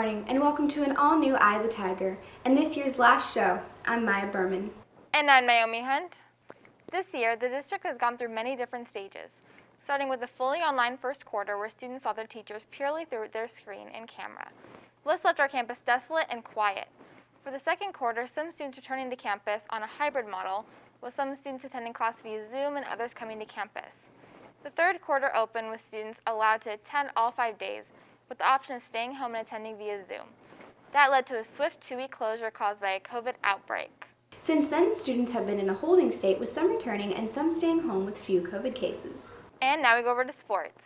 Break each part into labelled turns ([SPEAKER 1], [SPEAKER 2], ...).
[SPEAKER 1] morning, and welcome to an all-new Eye of the Tiger, and this year's last show. I'm Maya Berman.
[SPEAKER 2] And I'm Naomi Hunt. This year, the district has gone through many different stages, starting with a fully online first quarter where students saw their teachers purely through their screen and camera. This left our campus desolate and quiet. For the second quarter, some students returning to campus on a hybrid model, with some students attending class via Zoom and others coming to campus. The third quarter opened with students allowed to attend all 5 days, with the option of staying home and attending via Zoom. That led to a swift 2-week closure caused by a COVID outbreak.
[SPEAKER 1] Since then, students have been in a holding state, with some returning and some staying home with few COVID cases.
[SPEAKER 2] And now we go over to sports.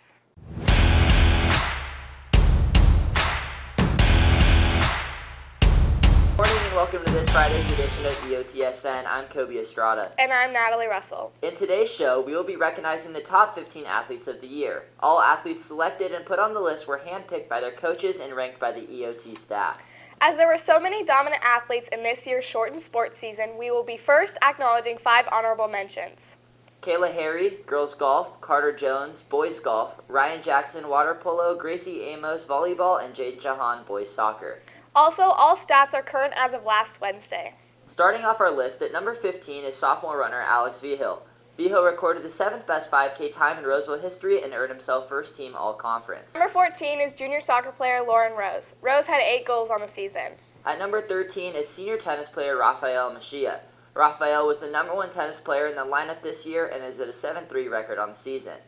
[SPEAKER 3] Good morning and welcome to this Friday's edition of EOTSN. I'm Kobe Estrada.
[SPEAKER 2] And I'm Natalie Russell.
[SPEAKER 3] In today's show, we will be recognizing the top 15 athletes of the year. All athletes selected and put on the list were handpicked by their coaches and ranked by the EOT staff.
[SPEAKER 4] As there were so many dominant athletes in this year's shortened sports season, we will be first acknowledging 5 honorable mentions.
[SPEAKER 3] Kayla Harry, girls golf, Carter Jones, boys golf, Ryan Jackson, water polo, Gracie Amos, volleyball, and Jade Jahan, boys soccer.
[SPEAKER 4] Also, all stats are current as of last Wednesday.
[SPEAKER 3] Starting off our list, at number 15 is sophomore runner Alex Vigil. Vigil recorded the 7th best 5K time in Roseville history and earned himself first team all-conference.
[SPEAKER 4] Number 14 is junior soccer player Lauren Rose. Rose had 8 goals on the season.
[SPEAKER 3] At number 13 is senior tennis player Rafael Mejia. Rafael was the number 1 tennis player in the lineup this year and is at a 7-3 record on the season.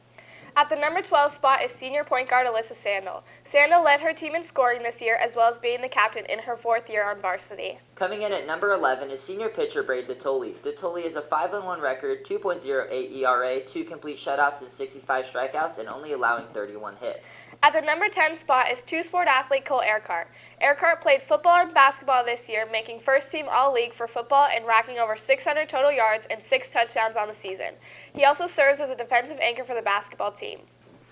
[SPEAKER 4] At the number 12 spot is senior point guard Alyssa Sandel. Sandel led her team in scoring this year as well as being the captain in her 4th year on varsity.
[SPEAKER 3] Coming in at number 11 is senior pitcher Braid Detoli. Detoli is a 5-1 record, 2.08 ERA, 2 complete shutouts and 65 strikeouts, and only allowing 31 hits.
[SPEAKER 4] At the number 10 spot is 2-sport athlete Cole Earhart. Earhart played football and basketball this year, making first team All-League for football and racking over 600 total yards and 6 touchdowns on the season. He also serves as a defensive anchor for the basketball team.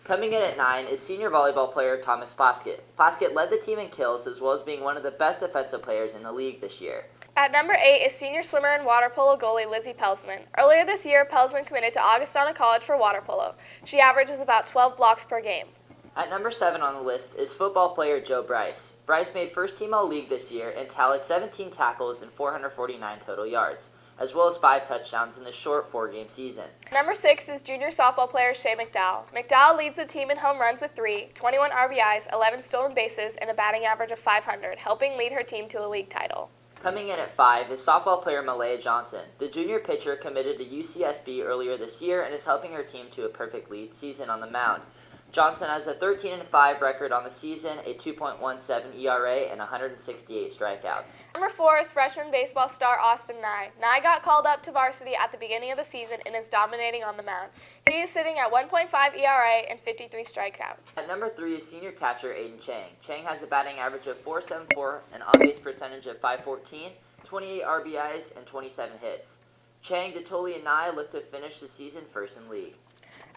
[SPEAKER 3] Coming in at 9 is senior volleyball player Thomas Foskett. Foskett led the team in kills as well as being one of the best defensive players in the league this year.
[SPEAKER 4] At number 8 is senior swimmer and water polo goalie Lizzie Pelsman. Earlier this year, Pelsman committed to Augustana College for water polo. She averages about 12 blocks per game.
[SPEAKER 3] At number 7 on the list is football player Joe Bryce. Bryce made first team All-League this year and tallied 17 tackles and 449 total yards, as well as 5 touchdowns in the short 4-game season.
[SPEAKER 4] Number 6 is junior softball player Shay McDowell. McDowell leads the team in home runs with 3, 21 RBIs, 11 stolen bases, and a batting average of .500, helping lead her team to a league title.
[SPEAKER 3] Coming in at 5 is softball player Malaya Johnson. The junior pitcher committed to UCSB earlier this year and is helping her team to a perfect lead season on the mound. Johnson has a 13-5 record on the season, a 2.17 ERA, and 168 strikeouts.
[SPEAKER 4] Number 4 is freshman baseball star Austin Nye. Nye got called up to varsity at the beginning of the season and is dominating on the mound. He is sitting at 1.5 ERA and 53 strikeouts.
[SPEAKER 3] At number 3 is senior catcher Aiden Chang. Chang has a batting average of .474, an on-base percentage of .514, 28 RBIs, and 27 hits. Chang, Detoli, and Nye look to finish the season first in league.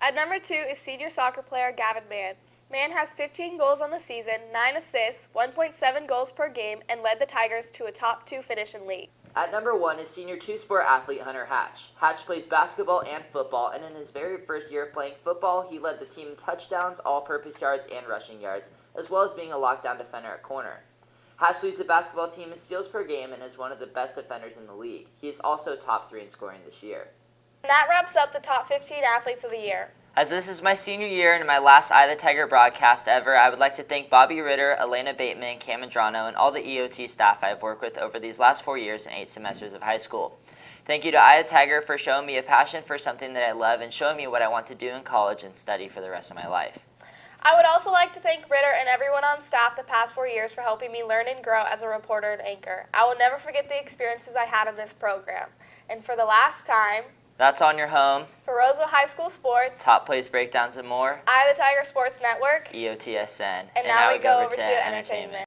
[SPEAKER 4] At number 2 is senior soccer player Gavin Mann. Mann has 15 goals on the season, 9 assists, 1.7 goals per game, and led the Tigers to a top 2 finish in league.
[SPEAKER 3] At number 1 is senior 2-sport athlete Hunter Hatch. Hatch plays basketball and football, and in his very first year of playing football, he led the team in touchdowns, all-purpose yards, and rushing yards, as well as being a lockdown defender at corner. Hatch leads the basketball team in steals per game and is one of the best defenders in the league. He is also top 3 in scoring this year.
[SPEAKER 4] And that wraps up the top 15 athletes of the year.
[SPEAKER 3] As this is my senior year and my last Eye of the Tiger broadcast ever, I would like to thank Bobby Ritter, Elena Bateman, Cam Andrano, and all the EOT staff I have worked with over these last 4 years and 8 semesters of high school. Thank you to Eye of the Tiger for showing me a passion for something that I love and showing me what I want to do in college and study for the rest of my life.
[SPEAKER 4] I would also like to thank Ritter and everyone on staff the past 4 years for helping me learn and grow as a reporter and anchor. I will never forget the experiences I had in this program. And for the last time,
[SPEAKER 3] that's on your home.
[SPEAKER 4] For Roseville High School Sports,
[SPEAKER 3] top plays, breakdowns, and more,
[SPEAKER 4] Eye of the Tiger Sports Network,
[SPEAKER 3] EOTSN.
[SPEAKER 4] And now we go over to entertainment.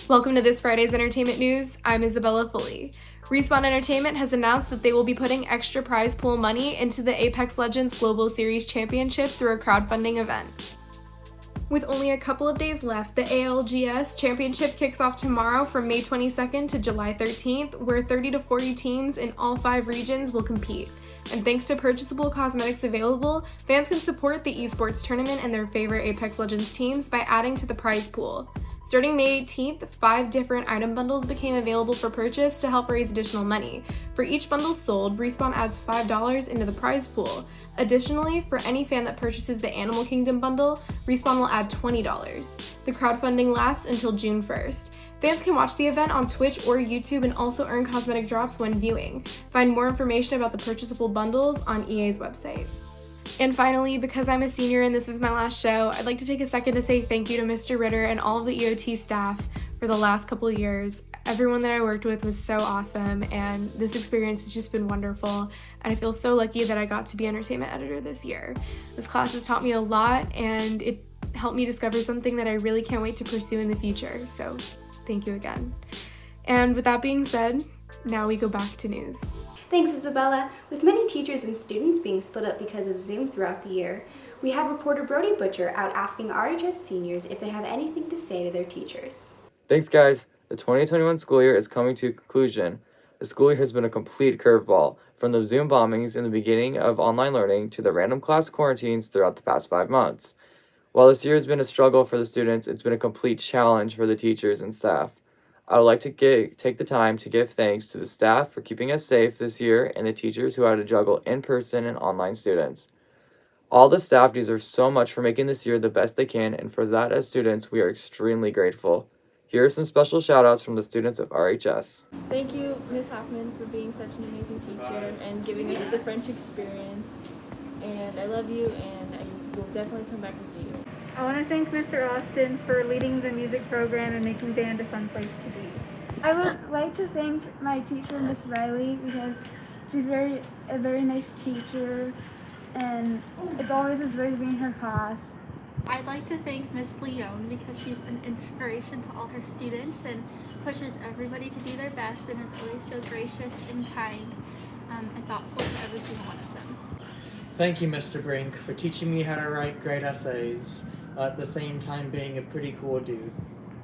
[SPEAKER 5] Welcome to this Friday's Entertainment News. I'm Isabella Foley. Respawn Entertainment has announced that they will be putting extra prize pool money into the Apex Legends Global Series Championship through a crowdfunding event. With only a couple of days left, the ALGS Championship kicks off tomorrow from May 22nd to July 13th, where 30 to 40 teams in all 5 regions will compete. And thanks to purchasable cosmetics available, fans can support the esports tournament and their favorite Apex Legends teams by adding to the prize pool. Starting May 18th, 5 different item bundles became available for purchase to help raise additional money. For each bundle sold, Respawn adds $5 into the prize pool. Additionally, for any fan that purchases the Animal Kingdom bundle, Respawn will add $20. The crowdfunding lasts until June 1st. Fans can watch the event on Twitch or YouTube and also earn cosmetic drops when viewing. Find more information about the purchasable bundles on EA's website. And finally, because I'm a senior and this is my last show, I'd like to take a second to say thank you to Mr. Ritter and all of the EOT staff for the last couple of years. Everyone that I worked with was so awesome, and this experience has just been wonderful, and I feel so lucky that I got to be entertainment editor this year. This class has taught me a lot, and it helped me discover something that I really can't wait to pursue in the future, so thank you again. And with that being said, now we go back to news.
[SPEAKER 1] Thanks, Isabella. With many teachers and students being split up because of Zoom throughout the year, we have reporter Brody Butcher out asking RHS seniors if they have anything to say to their teachers.
[SPEAKER 6] Thanks, guys. The 2021 school year is coming to a conclusion. The school year has been a complete curveball, from the Zoom bombings in the beginning of online learning to the random class quarantines throughout the past 5 months. While this year has been a struggle for the students, it's been a complete challenge for the teachers and staff. I would like to take the time to give thanks to the staff for keeping us safe this year and the teachers who had to juggle in-person and online students. All the staff deserve so much for making this year the best they can, and for that as students, we are extremely grateful. Here are some special shoutouts from the students of RHS.
[SPEAKER 7] Thank you, Ms. Hoffman, for being such an amazing teacher and giving us the French experience. And I love you, and I will definitely come back to see you.
[SPEAKER 8] I want to thank Mr. Austin for leading the music program and making band a fun place to be. I would like to thank my teacher, Miss Riley, because she's a very nice teacher, and it's always a joy to be in her class.
[SPEAKER 9] I'd like to thank Miss Leone because she's an inspiration to all her students and pushes everybody to do their best and is always so gracious and kind and thoughtful to every single one of them.
[SPEAKER 10] Thank you, Mr. Brink, for teaching me how to write great essays, at the same time being a pretty cool dude.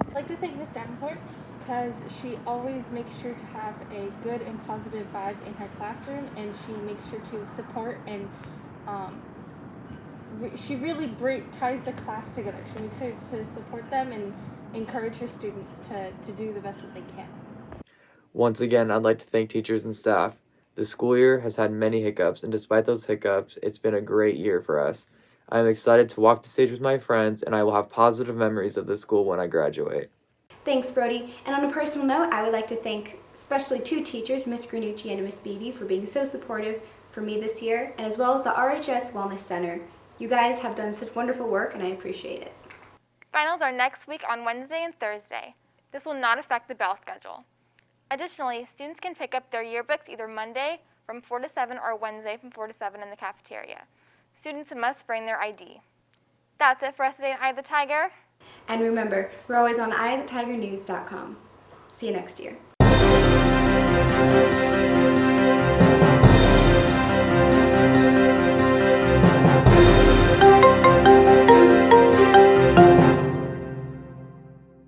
[SPEAKER 11] I'd like to thank Miss Davenport because she always makes sure to have a good and positive vibe in her classroom, and she makes sure to support and she really ties the class together. She makes sure to support them and encourage her students to do the best that they can.
[SPEAKER 6] Once again, I'd like to thank teachers and staff. The school year has had many hiccups, and despite those hiccups, it's been a great year for us. I am excited to walk the stage with my friends, and I will have positive memories of this school when I graduate.
[SPEAKER 1] Thanks, Brody. And on a personal note, I would like to thank especially 2 teachers, Miss Granucci and Miss Beebe, for being so supportive for me this year, and as well as the RHS Wellness Center. You guys have done such wonderful work, and I appreciate it.
[SPEAKER 2] Finals are next week on Wednesday and Thursday. This will not affect the bell schedule. Additionally, students can pick up their yearbooks either Monday from 4 to 7 or Wednesday from 4 to 7 in the cafeteria. Students must bring their ID. That's it for us today on Eye of the Tiger.
[SPEAKER 1] And remember, we're always on eyeofthetigernews.com. See you next year.